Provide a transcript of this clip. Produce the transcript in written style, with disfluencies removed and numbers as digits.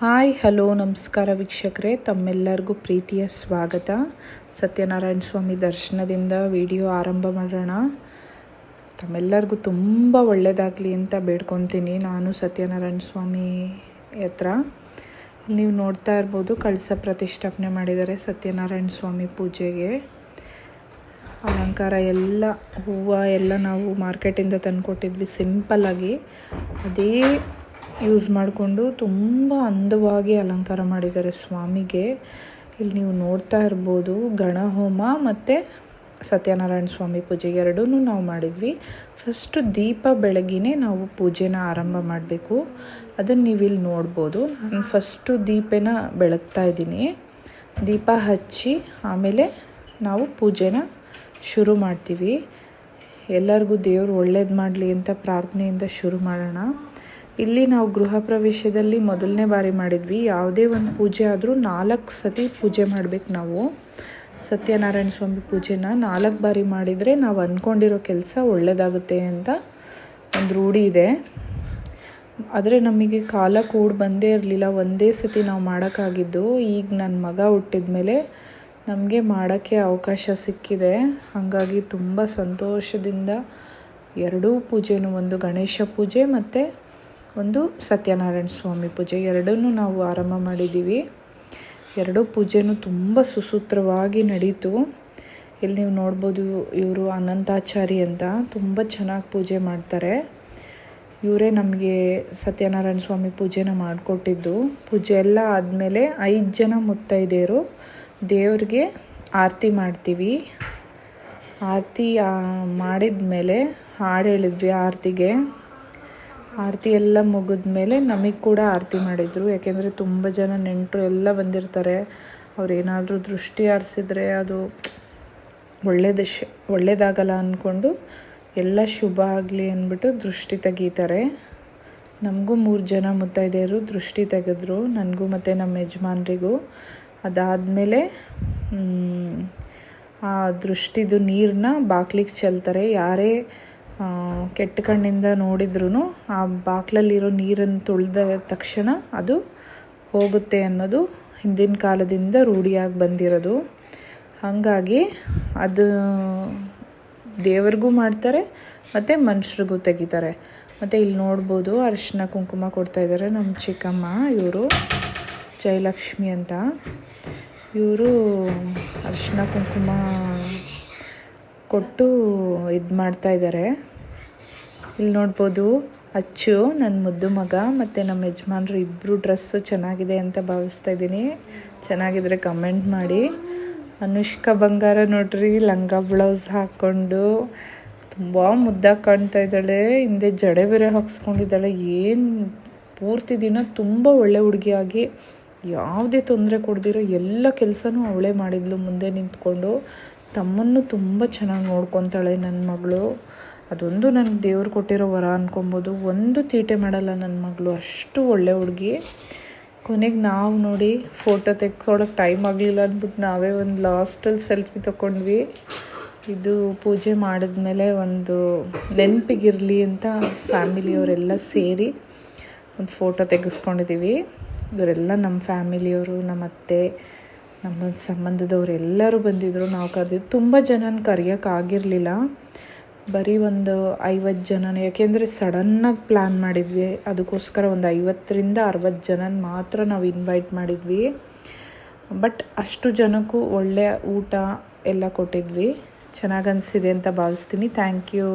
Hi hello ನಮಸ್ಕಾರ ವೀಕ್ಷಕರೇ, ತಮ್ಮೆಲ್ಲರಿಗೂ ಪ್ರೀತಿಯ ಸ್ವಾಗತ. ಸತ್ಯನಾರಾಯಣ ಸ್ವಾಮಿ ದರ್ಶನದಿಂದ ವಿಡಿಯೋ ಆರಂಭ ಮಾಡೋಣ. ತಮ್ಮೆಲ್ಲರಿಗೂ ತುಂಬ ಒಳ್ಳೆಯದಾಗಲಿ ಅಂತ ಬೇಡ್ಕೊತೀನಿ ನಾನು ಸತ್ಯನಾರಾಯಣ ಸ್ವಾಮಿ ಹತ್ರ. ನೀವು ನೋಡ್ತಾ ಇರ್ಬೋದು, ಕಳಸ ಪ್ರತಿಷ್ಠಾಪನೆ ಮಾಡಿದ್ದಾರೆ ಸತ್ಯನಾರಾಯಣ ಸ್ವಾಮಿ ಪೂಜೆಗೆ. ಅಲಂಕಾರ ಎಲ್ಲ ಹೂವು ಎಲ್ಲ ನಾವು ಮಾರ್ಕೆಟಿಂದ ತಂದುಕೊಟ್ಟಿದ್ವಿ ಸಿಂಪಲ್ಲಾಗಿ. ಅದೇ ಯೂಸ್ ಮಾಡಿಕೊಂಡು ತುಂಬ ಅಂದವಾಗಿ ಅಲಂಕಾರ ಮಾಡಿದ್ದಾರೆ ಸ್ವಾಮಿಗೆ. ಇಲ್ಲಿ ನೀವು ನೋಡ್ತಾ ಇರ್ಬೋದು, ಗಣಹೋಮ ಮತ್ತು ಸತ್ಯನಾರಾಯಣ ಸ್ವಾಮಿ ಪೂಜೆ ಎರಡೂ ನಾವು ಮಾಡಿದ್ವಿ. ಫಸ್ಟು ದೀಪ ಬೆಳಗಿನೇ ನಾವು ಪೂಜೆನ ಆರಂಭ ಮಾಡಬೇಕು. ಅದನ್ನು ನೀವು ಇಲ್ಲಿ ನೋಡ್ಬೋದು. ನಾನು ಫಸ್ಟು ದೀಪನ ಬೆಳಗ್ತಾ ಇದ್ದೀನಿ. ದೀಪ ಹಚ್ಚಿ ಆಮೇಲೆ ನಾವು ಪೂಜೆನ ಶುರು ಮಾಡ್ತೀವಿ. ಎಲ್ಲರಿಗೂ ದೇವರು ಒಳ್ಳೇದು ಮಾಡಲಿ ಅಂತ ಪ್ರಾರ್ಥನೆಯಿಂದ ಶುರು ಮಾಡೋಣ. ಇಲ್ಲಿ ನಾವು ಗೃಹ ಪ್ರವೇಶದಲ್ಲಿ ಮೊದಲನೇ ಬಾರಿ ಮಾಡಿದ್ವಿ. ಯಾವುದೇ ಒಂದು ಪೂಜೆ ಆದರೂ 4 ಸತಿ ಪೂಜೆ ಮಾಡಬೇಕು. ನಾವು ಸತ್ಯನಾರಾಯಣ ಸ್ವಾಮಿ ಪೂಜೆನ 4 ಬಾರಿ ಮಾಡಿದರೆ ನಾವು ಅಂದ್ಕೊಂಡಿರೋ ಕೆಲಸ ಒಳ್ಳೆಯದಾಗುತ್ತೆ ಅಂತ ಒಂದು ರೂಢಿ ಇದೆ. ಆದರೆ ನಮಗೆ ಕಾಲ ಕೂಡಿ ಬಂದೇ ಇರಲಿಲ್ಲ. ಒಂದೇ ಸತಿ ನಾವು ಮಾಡೋಕ್ಕಾಗಿದ್ದು. ಈಗ ನನ್ನ ಮಗ ಹುಟ್ಟಿದ ಮೇಲೆ ನಮಗೆ ಮಾಡೋಕ್ಕೆ ಅವಕಾಶ ಸಿಕ್ಕಿದೆ. ಹಾಗಾಗಿ ತುಂಬ ಸಂತೋಷದಿಂದ ಎರಡೂ ಪೂಜೆನೂ, ಒಂದು ಗಣೇಶ ಪೂಜೆ ಮತ್ತು ಒಂದು ಸತ್ಯನಾರಾಯಣ ಸ್ವಾಮಿ ಪೂಜೆ ಎರಡನ್ನೂ ನಾವು ಆರಂಭ ಮಾಡಿದ್ದೀವಿ. ಎರಡೂ ಪೂಜೆನೂ ತುಂಬ ಸುಸೂತ್ರವಾಗಿ ನಡೀತು. ಇಲ್ಲಿ ನೀವು ನೋಡ್ಬೋದು, ಇವರು ಅನಂತಾಚಾರಿ ಅಂತ ತುಂಬ ಚೆನ್ನಾಗಿ ಪೂಜೆ ಮಾಡ್ತಾರೆ. ಇವರೇ ನಮಗೆ ಸತ್ಯನಾರಾಯಣ ಸ್ವಾಮಿ ಪೂಜೆನ ಮಾಡಿಕೊಟ್ಟಿದ್ದು. ಪೂಜೆ ಎಲ್ಲ ಆದಮೇಲೆ 5 ಜನ ಮುತ್ತೈದೆಯರು ದೇವ್ರಿಗೆ ಆರತಿ ಮಾಡ್ತೀವಿ. ಆರತಿ ಮಾಡಿದ ಮೇಲೆ ಹಾಡು ಹೇಳಿದ್ವಿ. ಆರತಿ ಎಲ್ಲ ಮುಗಿದ ಮೇಲೆ ನಮಗೆ ಕೂಡ ಆರತಿ ಮಾಡಿದರು. ಯಾಕೆಂದರೆ ತುಂಬ ಜನ ನೆಂಟರು ಎಲ್ಲ ಬಂದಿರ್ತಾರೆ. ಅವ್ರೇನಾದರೂ ದೃಷ್ಟಿ ಹಾರಿಸಿದ್ರೆ ಅದು ಒಳ್ಳೇದಾಗಲ್ಲ ಅಂದ್ಕೊಂಡು ಎಲ್ಲ ಶುಭ ಆಗಲಿ ಅಂದ್ಬಿಟ್ಟು ದೃಷ್ಟಿ ತೆಗೀತಾರೆ. ನಮಗೂ 3 ಜನ ಮುತ್ತೈದೆಯರು ದೃಷ್ಟಿ ತೆಗೆದ್ರು, ನನಗೂ ಮತ್ತು ನಮ್ಮ ಯಜಮಾನ್ರಿಗೂ. ಅದಾದಮೇಲೆ ಆ ದೃಷ್ಟಿದು ನೀರನ್ನ ಬಾಗ್ಲಿಗೆ ಚೆಲ್ತಾರೆ. ಯಾರೇ ಕೆಟ್ಟ ಕಣ್ಣಿಂದ ನೋಡಿದ್ರೂ ಆ ಬಾಗ್ಲಲ್ಲಿರೋ ನೀರನ್ನು ತುಳಿದ ತಕ್ಷಣ ಅದು ಹೋಗುತ್ತೆ ಅನ್ನೋದು ಹಿಂದಿನ ಕಾಲದಿಂದ ರೂಢಿಯಾಗಿ ಬಂದಿರೋದು. ಹಾಗಾಗಿ ಅದು ದೇವ್ರಿಗೂ ಮಾಡ್ತಾರೆ ಮತ್ತು ಮನುಷ್ಯರಿಗೂ ತೆಗಿತಾರೆ. ಮತ್ತು ಇಲ್ಲಿ ನೋಡ್ಬೋದು, ಅರಿಶಿನ ಕುಂಕುಮ ಕೊಡ್ತಾಯಿದ್ದಾರೆ ನಮ್ಮ ಚಿಕ್ಕಮ್ಮ. ಇವರು ಜಯಲಕ್ಷ್ಮಿ ಅಂತ. ಇವರು ಅರಿಶಿನ ಕುಂಕುಮ ಕೊಟ್ಟು ಇದು ಮಾಡ್ತಾಯಿದ್ದಾರೆ. ಇಲ್ಲಿ ನೋಡ್ಬೋದು, ಅಚ್ಚು ನನ್ನ ಮುದ್ದು ಮಗ ಮತ್ತು ನಮ್ಮ ಯಜಮಾನ್ರು ಇಬ್ಬರು ಡ್ರೆಸ್ಸು ಚೆನ್ನಾಗಿದೆ ಅಂತ ಭಾವಿಸ್ತಾ ಇದ್ದೀನಿ. ಚೆನ್ನಾಗಿದ್ರೆ ಕಮೆಂಟ್ ಮಾಡಿ. ಅನುಷ್ಕಾ ಬಂಗಾರ ನೋಡ್ರಿ, ಲಂಗ ಬ್ಲೌಸ್ ಹಾಕ್ಕೊಂಡು ತುಂಬ ಮುದ್ದಾಗಿ ಕಾಣ್ತಾ ಇದ್ದಾಳೆ. ಹಿಂದೆ ಜಡೆ ಬೇರೆ ಹಾಕ್ಸ್ಕೊಂಡಿದ್ದಾಳೆ. ಏನು ಪೂರ್ತಿ ದಿನ ತುಂಬ ಒಳ್ಳೆ ಹುಡುಗಿಯಾಗಿ ಯಾವುದೇ ತೊಂದರೆ ಕೊಡ್ದಿರೋ ಎಲ್ಲ ಕೆಲಸನೂ ಅವಳೇ ಮಾಡಿದ್ಲು ಮುಂದೆ ನಿಂತ್ಕೊಂಡು. ತಮ್ಮನ್ನು ತುಂಬ ಚೆನ್ನಾಗಿ ನೋಡ್ಕೊತಾಳೆ ನನ್ನ ಮಗಳು. ಅದೊಂದು ನನಗೆ ದೇವ್ರು ಕೊಟ್ಟಿರೋ ವರ ಅಂದ್ಕೊಬೋದು. ಒಂದು ತೀಟೆ ಮಾಡಲ್ಲ ನನ್ನ ಮಗಳು, ಅಷ್ಟು ಒಳ್ಳೆ ಹುಡುಗಿ. ಕೊನೆಗೆ ನಾವು ನೋಡಿ ಫೋಟೋ ತೆಕ್ಕೊಳಕ್ಕೆ ಟೈಮ್ ಆಗಲಿಲ್ಲ ಅಂದ್ಬಿಟ್ಟು ನಾವೇ ಒಂದು ಲಾಸ್ಟಲ್ಲಿ ಸೆಲ್ಫಿ ತೊಗೊಂಡ್ವಿ. ಇದು ಪೂಜೆ ಮಾಡಿದ್ಮೇಲೆ ಒಂದು ನೆನಪಿಗಿರಲಿ ಅಂತ ಫ್ಯಾಮಿಲಿಯವರೆಲ್ಲ ಸೇರಿ ಒಂದು ಫೋಟೋ ತೆಗೆಸ್ಕೊಂಡಿದ್ದೀವಿ. ಇವರೆಲ್ಲ ನಮ್ಮ ಫ್ಯಾಮಿಲಿಯವರು, ನಮ್ಮ ಅತ್ತೆ, ನಮ್ಮ ಸಂಬಂಧದವ್ರು ಎಲ್ಲರೂ ಬಂದಿದ್ದರು. ನಾವು ಕರೆದಿದ್ದು ತುಂಬ ಜನನ ಕರೆಯೋಕ್ಕಾಗಿರಲಿಲ್ಲ. ಬರೀ ಒಂದು 50 ಜನನ, ಯಾಕೆಂದರೆ ಸಡನ್ನಾಗಿ ಪ್ಲ್ಯಾನ್ ಮಾಡಿದ್ವಿ. ಅದಕ್ಕೋಸ್ಕರ ಒಂದು 50ರಿಂದ 60 ಜನನ ಮಾತ್ರ ನಾವು ಇನ್ವೈಟ್ ಮಾಡಿದ್ವಿ. ಬಟ್ ಅಷ್ಟು ಜನಕ್ಕೂ ಒಳ್ಳೆಯ ಊಟ ಎಲ್ಲ ಕೊಟ್ಟಿದ್ವಿ. ಚೆನ್ನಾಗಿ ಅನಿಸಿದೆ ಅಂತ ಭಾವಿಸ್ತೀನಿ. Thank you.